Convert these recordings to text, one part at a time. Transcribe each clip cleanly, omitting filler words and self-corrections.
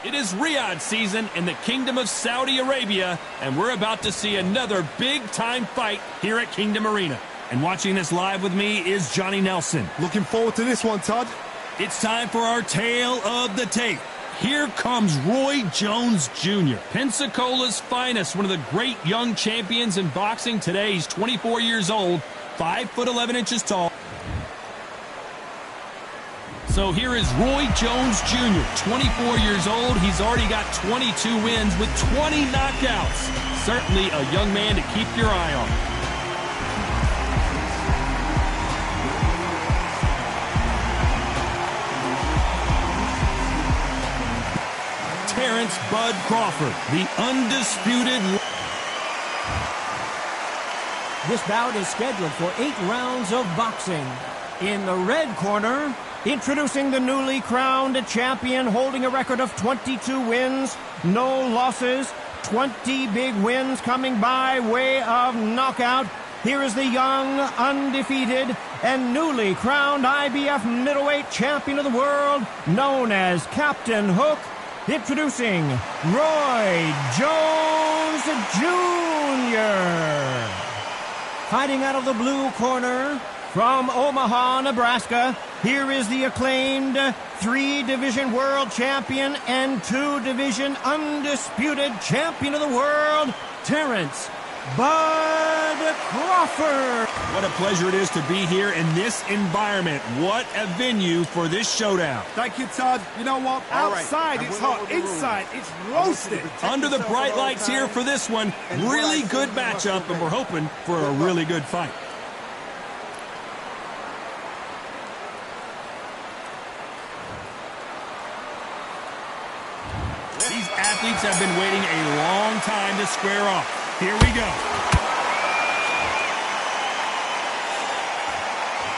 It is Riyadh season in the Kingdom of Saudi Arabia, and we're about to see another big-time fight here at Kingdom Arena. And watching this live with me is Johnny Nelson. Looking forward to this one, Todd. It's time for our tale of the tape. Here comes Roy Jones Jr., Pensacola's finest, one of the great young champions in boxing. Today, he's 24 years old, 5'11" tall. So here is Roy Jones Jr., 24 years old. He's already got 22 wins with 20 knockouts. Certainly a young man to keep your eye on. Terrence Bud Crawford, the undisputed. This bout is scheduled for 8 rounds of boxing. In the red corner, introducing the newly crowned champion, holding a record of 22 wins, no losses, 20 big wins coming by way of knockout. Here is the young, undefeated, and newly crowned IBF middleweight champion of the world, known as Captain Hook. Introducing Roy Jones Jr. Fighting out of the blue corner from Omaha, Nebraska, here is the acclaimed 3-division world champion and 2-division undisputed champion of the world, Terrence Bud Crawford. What a pleasure it is to be here in this environment. What a venue for this showdown. Thank you, Todd. You know what? Outside it's hot. Inside it's roasted. Under the bright lights here for this one. Really good matchup, and we're hoping for a really good fight. These athletes have been waiting a long time to square off. Here we go.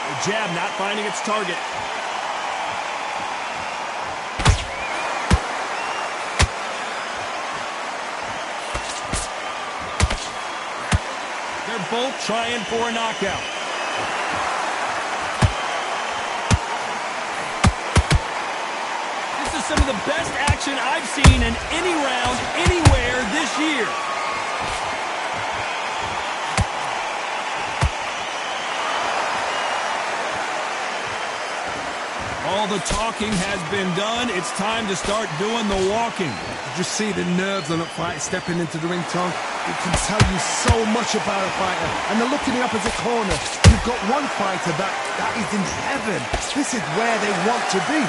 The jab not finding its target. They're both trying for a knockout. This is some of the best action I've seen in any round, anywhere this year. All the talking has been done. It's time to start doing the walking. Did you see the nerves on a fight stepping into the ring, Tom? It can tell you so much about a fighter. And the look in the opposite corner. You've got one fighter that is in heaven. This is where they want to be.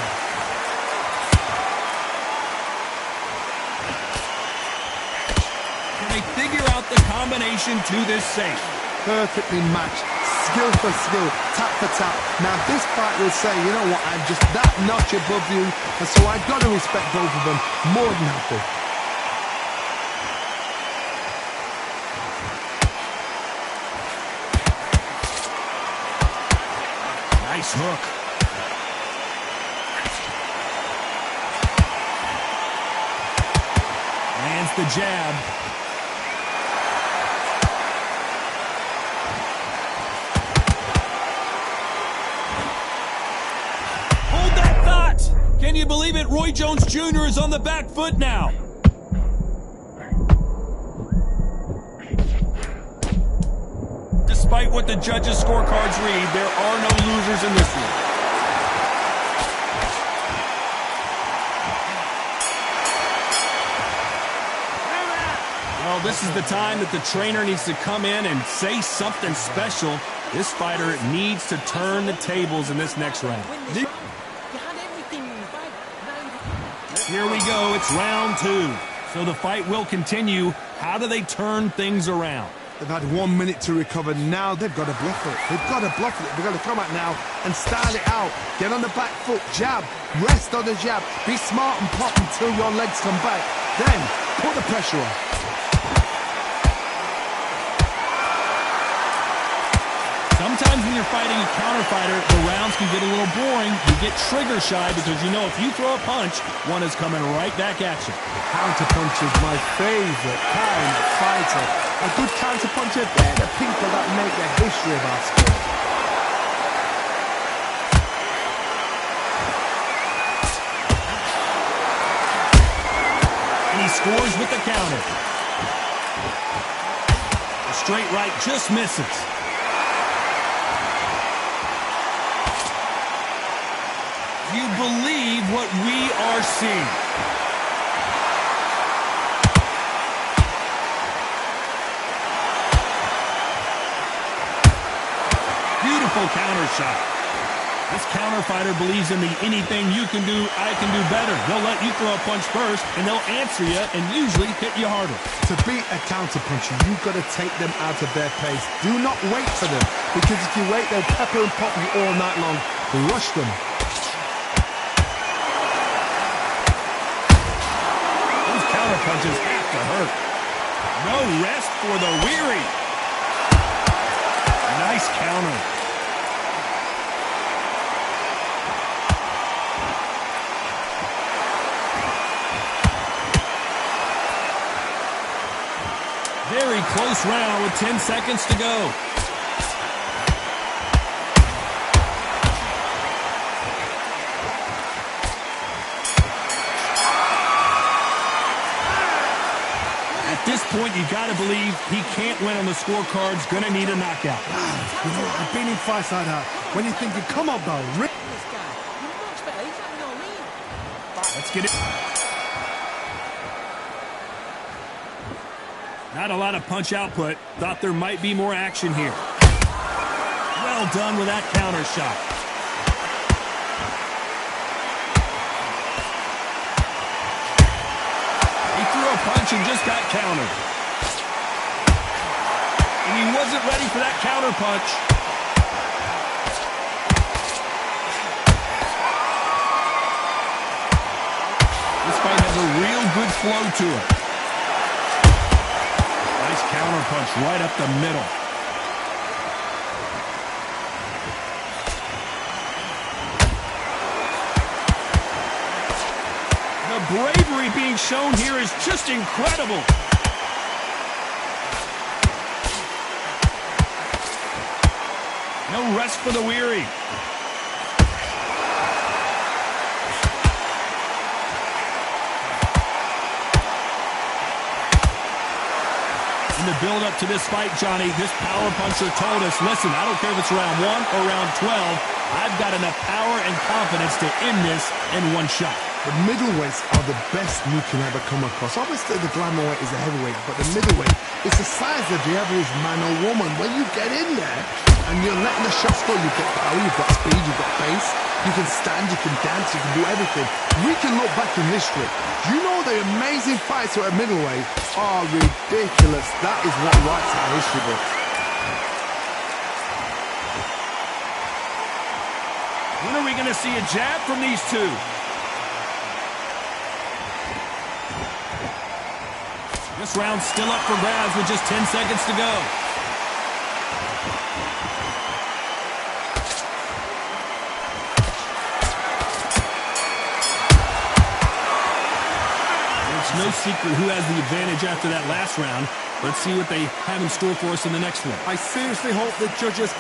Can they figure out the combination to this safe? Perfectly matched. Skill for skill, tap for tap. Now this fight will say, you know what, I'm just that notch above you, and so I've got to respect both of them more than happy. Nice hook. Lands the jab. Can you believe it? Roy Jones Jr. is on the back foot now. Despite what the judges' scorecards read, there are no losers in this one. Well, this is the time that the trainer needs to come in and say something special. This fighter needs to turn the tables in this next round. Here we go, it's round 2. So the fight will continue. How do they turn things around? They've had 1 minute to recover. Now they've got to bluff it. They've got to bluff it. They've got to come out now and style it out. Get on the back foot, jab, rest on the jab. Be smart and pop until your legs come back. Then put the pressure on. Sometimes when you're fighting a counter fighter, the rounds can get a little boring. You get trigger shy because you know if you throw a punch, one is coming right back at you. Counter punch is my favorite kind of fighter. A good counter puncher, they're the people that make the history of our sport. scores with the counter. A straight right just misses. Do you believe what we are seeing? Beautiful counter shot. This counter fighter believes in the anything you can do, I can do better. They'll let you throw a punch first, and they'll answer you and usually hit you harder. To beat a counter puncher, you've got to take them out of their pace. Do not wait for them, because if you wait, they'll pepper and pop you all night long. Rush them. Those counter punches have to hurt. No rest for the weary. Nice counter. Very close round with 10 seconds to go. At this point, you got to believe he can't win on the scorecard's going to need a knockout. You know, I've been in fights like that. When you're thinking, come on, bro, rip. Let's get it. Not a lot of punch output. Thought there might be more action here. Well done with that counter shot. He threw a punch and just got countered. And he wasn't ready for that counter punch. This fight has a real good flow to it. Nice counter punch right up the middle. The bravery being shown here is just incredible. No rest for the weary. In the build-up to this fight, Johnny, this power puncher told us, listen, I don't care if it's round 1 or round 12, I've got enough power and confidence to end this in one shot. The middleweights are the best you can ever come across. Obviously, the glamour weight is a heavyweight, but the middleweight is the size of the average man or woman. When you get in there and you're letting the shots go, you've got power, you've got speed, you've got pace, you can stand, you can dance, you can do everything. We can look back in history. You know the amazing fights at middleweight are ridiculous. That is what writes our history books. When are we going to see a jab from these two? This round's still up for grabs with just 10 seconds to go. It's no secret who has the advantage after that last round. Let's see what they have in store for us in the next one. I seriously hope the judges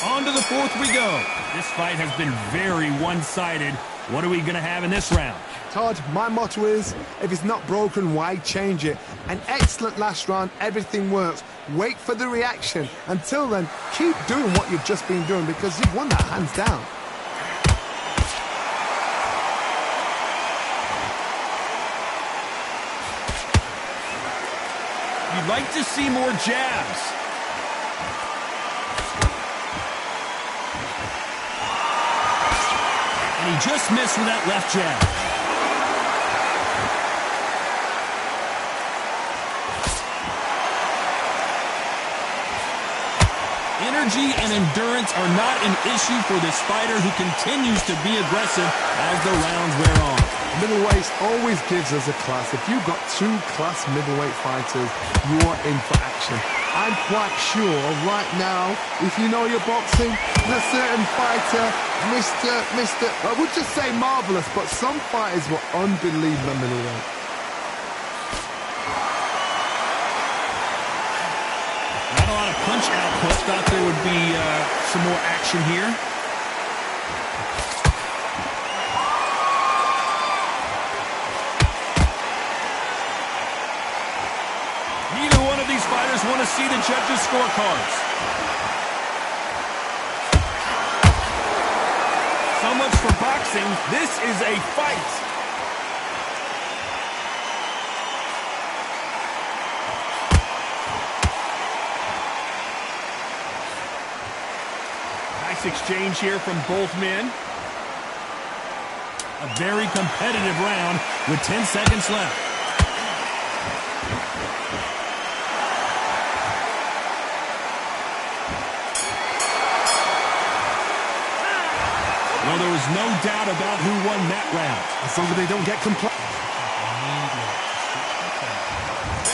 On to the fourth we go. This fight has been very one-sided. What are we going to have in this round? Todd, my motto is, if it's not broken, why change it? An excellent last round, everything works. Wait for the reaction. Until then, keep doing what you've just been doing because you've won that hands down. You'd like to see more jabs. And he just missed with that left jab. Energy and endurance are not an issue for this fighter who continues to be aggressive as the rounds wear on. Middleweights always gives us a class. If you've got two class middleweight fighters, you are in for action. I'm quite sure right now, if you know your boxing, there's a certain fighter, I would just say marvelous, but some fighters were unbelievable middleweight. Not a lot of punch output. Thought there would be some more action here. want to see the judges' scorecards. So much for boxing. This is a fight. Nice exchange here from both men. A very competitive round with 10 seconds left. Well, there was no doubt about who won that round. As long as they don't get complained.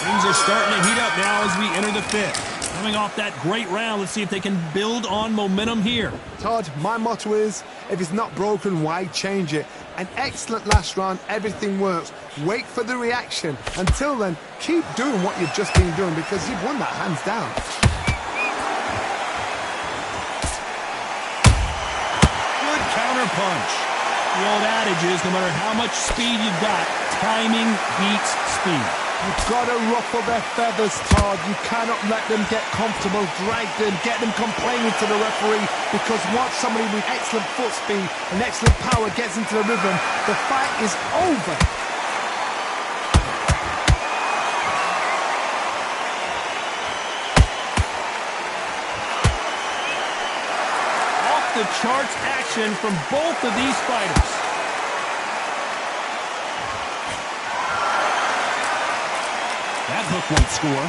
Things are starting to heat up now as we enter the fifth. Coming off that great round, let's see if they can build on momentum here. Todd, my motto is, if it's not broken, why change it? An excellent last round, everything works. Wait for the reaction. Until then, keep doing what you've just been doing because you've won that hands down. Good counter punch. The old adage is no matter how much speed you've got, timing beats speed. You've got to ruffle their feathers, Todd. You cannot let them get comfortable, drag them, get them complaining to the referee, because once somebody with excellent foot speed and excellent power gets into the rhythm, the fight is over. Off the charts action from both of these fighters. That hook won't score.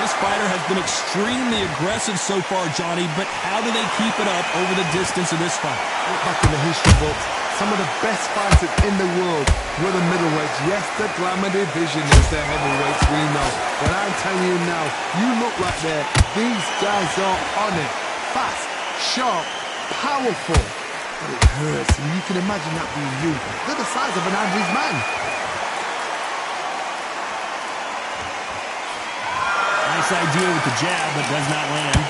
This fighter has been extremely aggressive so far, Johnny, but how do they keep it up over the distance of this fight? Look back in the history books. Some of the best fighters in the world were the middleweights. Yes, the glamour division is the heavyweights, we know. But I'm telling you now, you look right there. These guys are on it. Fast, sharp, powerful. But it hurts, and you can imagine that being you. They're the size of an average man. Nice idea with the jab, but does not land.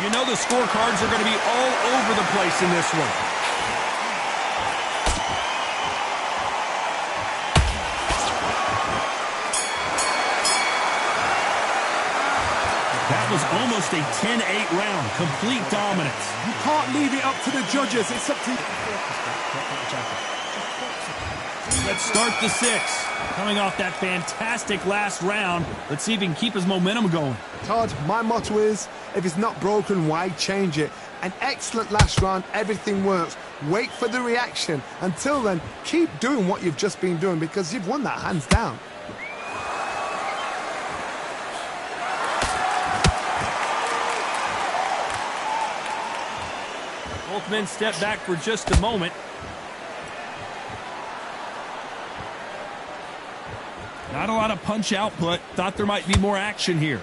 You know the scorecards are going to be all over the place in this one. That was almost a 10-8 round. Complete dominance. You can't leave it up to the judges. It's up to you. Let's start the sixth. Coming off that fantastic last round, let's see if he can keep his momentum going. Todd, my motto is, if it's not broken, why change it? An excellent last round, everything works. Wait for the reaction. Until then, keep doing what you've just been doing because you've won that hands down. Both men step back for just a moment. Not a lot of punch output. Thought there might be more action here.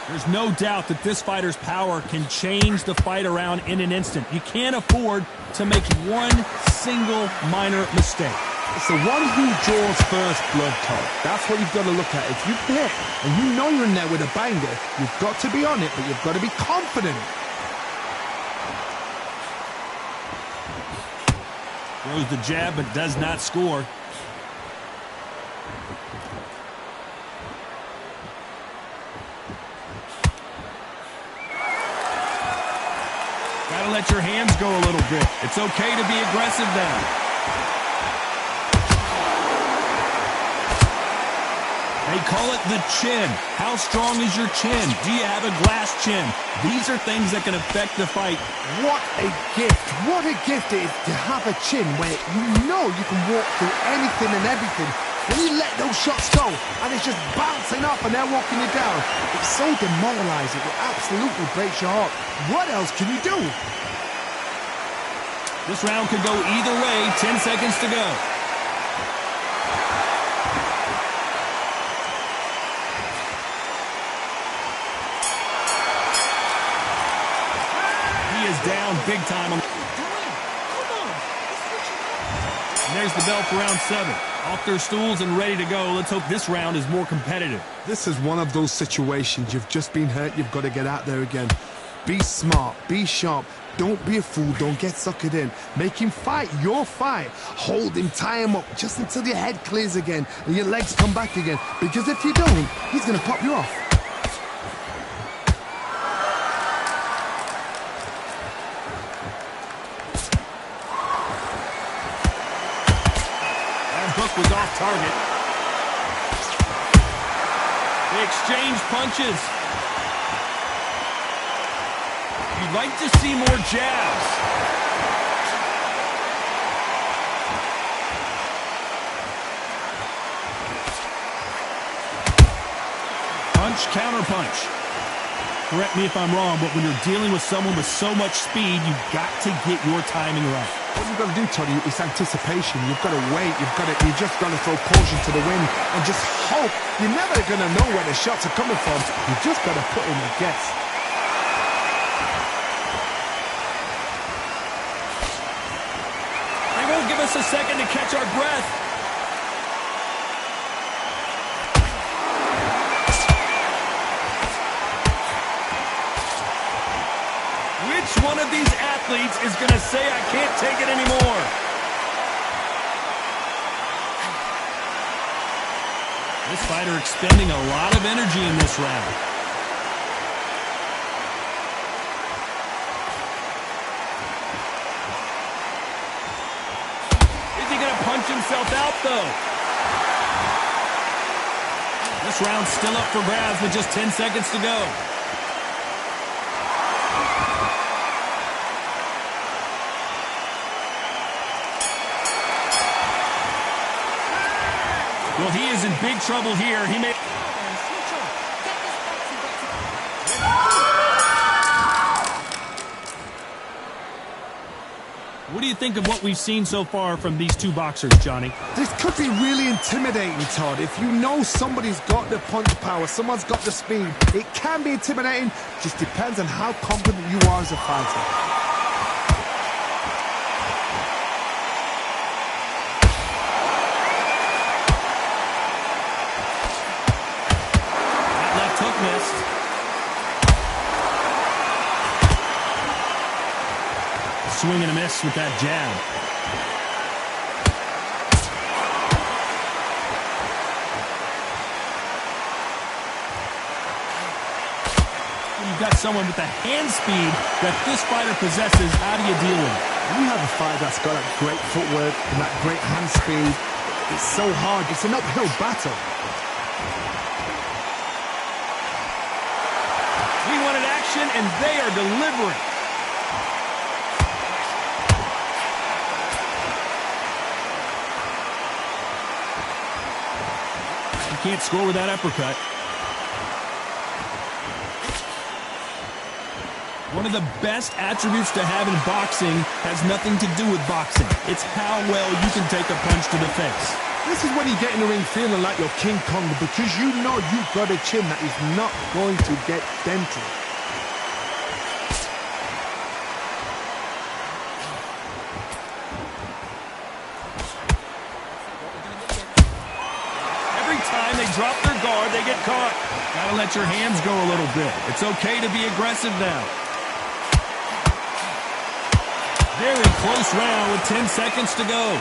There's no doubt that this fighter's power can change the fight around in an instant. You can't afford to make one single minor mistake. It's the one who draws first blood, Todd. That's what you've got to look at. If you've hit and you know you're in there with a banger, you've got to be on it, but you've got to be confident. Throws the jab, but does not score. Gotta let your hands go a little bit. It's okay to be aggressive then. They call it the chin. How strong is your chin? Do you have a glass chin? These are things that can affect the fight. What a gift. What a gift it is to have a chin where you know you can walk through anything and everything. When you let those shots go and it's just bouncing up and they're walking you down, it's so demoralizing. It absolutely breaks your heart. What else can you do? This round could go either way. 10 seconds to go. He is down big time. Come on. This is what you secures the belt for round 7. Off their stools and ready to go. Let's hope this round is more competitive. This is one of those situations. You've just been hurt. You've got to get out there again. Be smart. Be sharp. Don't be a fool. Don't get suckered in. Make him fight your fight. Hold him. Tie him up just until your head clears again and your legs come back again. Because if you don't, he's going to pop you off. Hook was off target. They exchange punches. You'd like to see more jabs. Punch, counter punch. Correct me if I'm wrong, but when you're dealing with someone with so much speed, you've got to get your timing right. What you've got to do, Tony, is anticipation. You just got to throw caution to the wind and just hope. You're never going to know where the shots are coming from. You just got to put in a guess. They won't give us a second to catch our breath. Which one of these athletes is going to say, I can't take it anymore? This fighter expending a lot of energy in this round. Is he going to punch himself out, though? This round's still up for grabs with just 10 seconds to go. Well, he is in big trouble here. He may... What do you think of what we've seen so far from these two boxers, Johnny? This could be really intimidating, Todd. If you know somebody's got the punch power, someone's got the speed, it can be intimidating. Just depends on how confident you are as a fighter. Missed. Swing and a miss with that jab. When you've got someone with the hand speed that this fighter possesses, how do you deal with it? When you have a fighter that's got that great footwork and that great hand speed, it's so hard. It's an uphill battle. And they are delivering. You can't score with that uppercut. One of the best attributes to have in boxing has nothing to do with boxing. It's how well you can take a punch to the face. This is when you get in the ring feeling like you're King Kong because you know you've got a chin that is not going to get dented. Drop their guard, they get caught. Gotta let your hands go a little bit. It's okay to be aggressive now. Very close round with 10 seconds to go.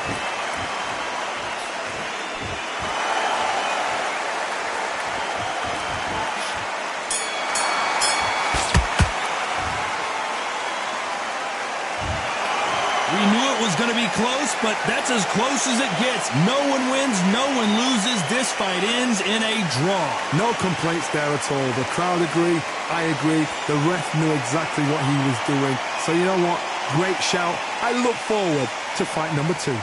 We knew it was going to be close, but that's as close as it gets. No one wins, no one loses. This fight ends in a draw. No complaints there at all. The crowd agree, I agree. The ref knew exactly what he was doing. So you know what? Great shout. I look forward to fight number 2.